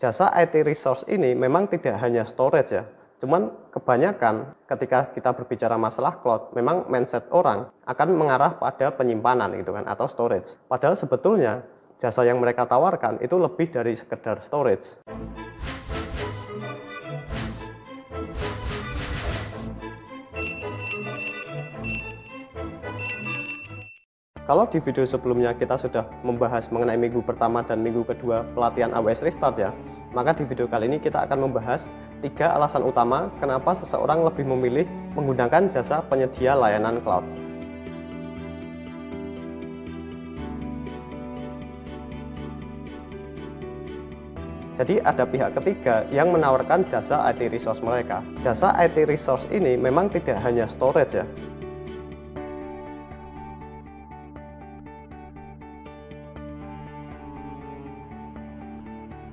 Jasa IT resource ini memang tidak hanya storage ya, cuman kebanyakan ketika kita berbicara masalah cloud, memang mindset orang akan mengarah pada penyimpanan gitu kan, atau storage. Padahal sebetulnya jasa yang mereka tawarkan itu lebih dari sekedar storage. Kalau di video sebelumnya kita sudah membahas mengenai minggu pertama dan minggu kedua pelatihan AWS Restart ya, maka di video kali ini kita akan membahas 3 alasan utama kenapa seseorang lebih memilih menggunakan jasa penyedia layanan cloud. Jadi ada pihak ketiga yang menawarkan jasa IT resource mereka. Jasa IT resource ini memang tidak hanya storage ya,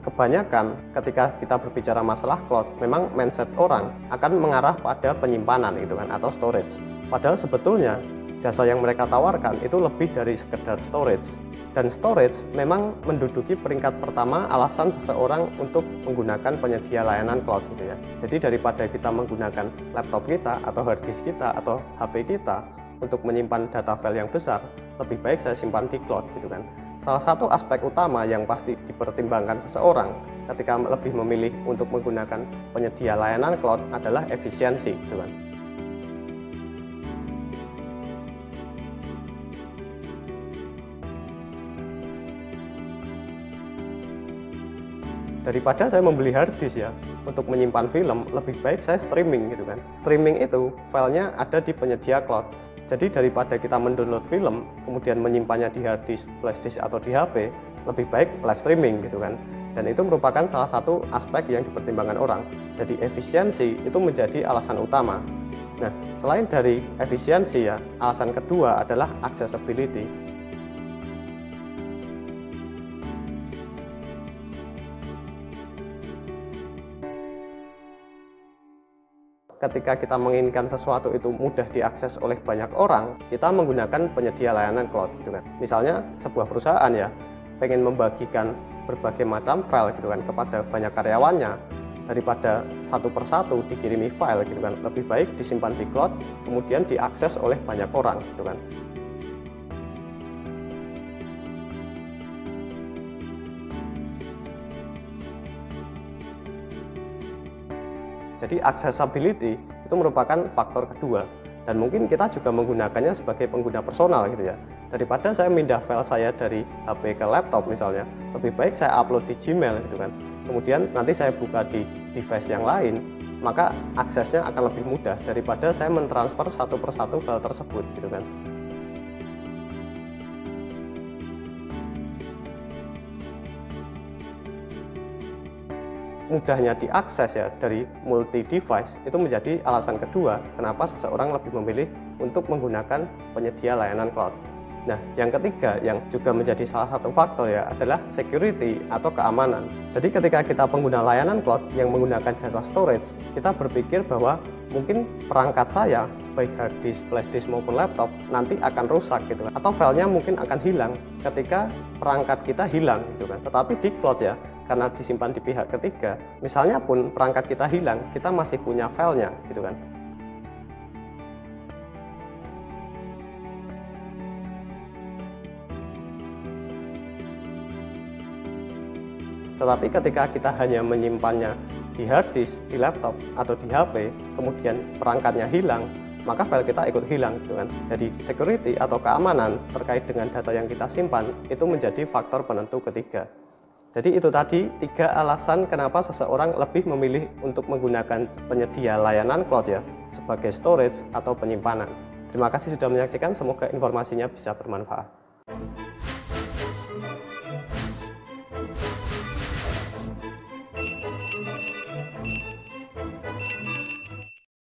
kebanyakan ketika kita berbicara masalah cloud, memang mindset orang akan mengarah pada penyimpanan gitu kan, atau storage. Padahal sebetulnya jasa yang mereka tawarkan itu lebih dari sekedar storage. Dan storage memang menduduki peringkat pertama alasan seseorang untuk menggunakan penyedia layanan cloud gitu ya. Jadi daripada kita menggunakan laptop kita atau hard disk kita atau HP kita untuk menyimpan data file yang besar, lebih baik saya simpan di cloud gitu kan. Salah satu aspek utama yang pasti dipertimbangkan seseorang ketika lebih memilih untuk menggunakan penyedia layanan cloud adalah efisiensi gitu kan. Daripada saya membeli hard disk ya untuk menyimpan film, lebih baik saya streaming gitu kan. Streaming itu filenya ada di penyedia cloud. Jadi daripada kita mendownload film, kemudian menyimpannya di hard disk, flash disk atau di HP, lebih baik live streaming gitu kan. Dan itu merupakan salah satu aspek yang dipertimbangkan orang. Jadi efisiensi itu menjadi alasan utama. Nah, selain dari efisiensi ya, alasan kedua adalah accessibility. Ketika kita menginginkan sesuatu itu mudah diakses oleh banyak orang, kita menggunakan penyedia layanan cloud gitu kan. Misalnya sebuah perusahaan ya pengen membagikan berbagai macam file gitu kan kepada banyak karyawannya, daripada satu persatu dikirimi file gitu kan, lebih baik disimpan di cloud kemudian diakses oleh banyak orang gitu kan. Jadi accessibility itu merupakan faktor kedua, dan mungkin kita juga menggunakannya sebagai pengguna personal gitu ya. Daripada saya mindah file saya dari HP ke laptop misalnya, lebih baik saya upload di Gmail gitu kan. Kemudian nanti saya buka di device yang lain, maka aksesnya akan lebih mudah daripada saya mentransfer satu persatu file tersebut gitu kan. Mudahnya diakses ya dari multi device itu menjadi alasan kedua kenapa seseorang lebih memilih untuk menggunakan penyedia layanan cloud. Nah, yang ketiga yang juga menjadi salah satu faktor ya adalah security atau keamanan. Jadi ketika kita pengguna layanan cloud yang menggunakan jasa storage, kita berpikir bahwa mungkin perangkat saya baik hard disk, flash disk maupun laptop nanti akan rusak gitu kan, atau filenya mungkin akan hilang ketika perangkat kita hilang gitu kan. Tetapi di cloud ya, karena disimpan di pihak ketiga, misalnya pun perangkat kita hilang, kita masih punya filenya gitu kan. Tetapi ketika kita hanya menyimpannya di hard disk, di laptop, atau di HP, kemudian perangkatnya hilang, maka file kita ikut hilang gitu kan. Jadi security atau keamanan terkait dengan data yang kita simpan itu menjadi faktor penentu ketiga. Jadi itu tadi 3 alasan kenapa seseorang lebih memilih untuk menggunakan penyedia layanan cloud ya sebagai storage atau penyimpanan. Terima kasih sudah menyaksikan, semoga informasinya bisa bermanfaat.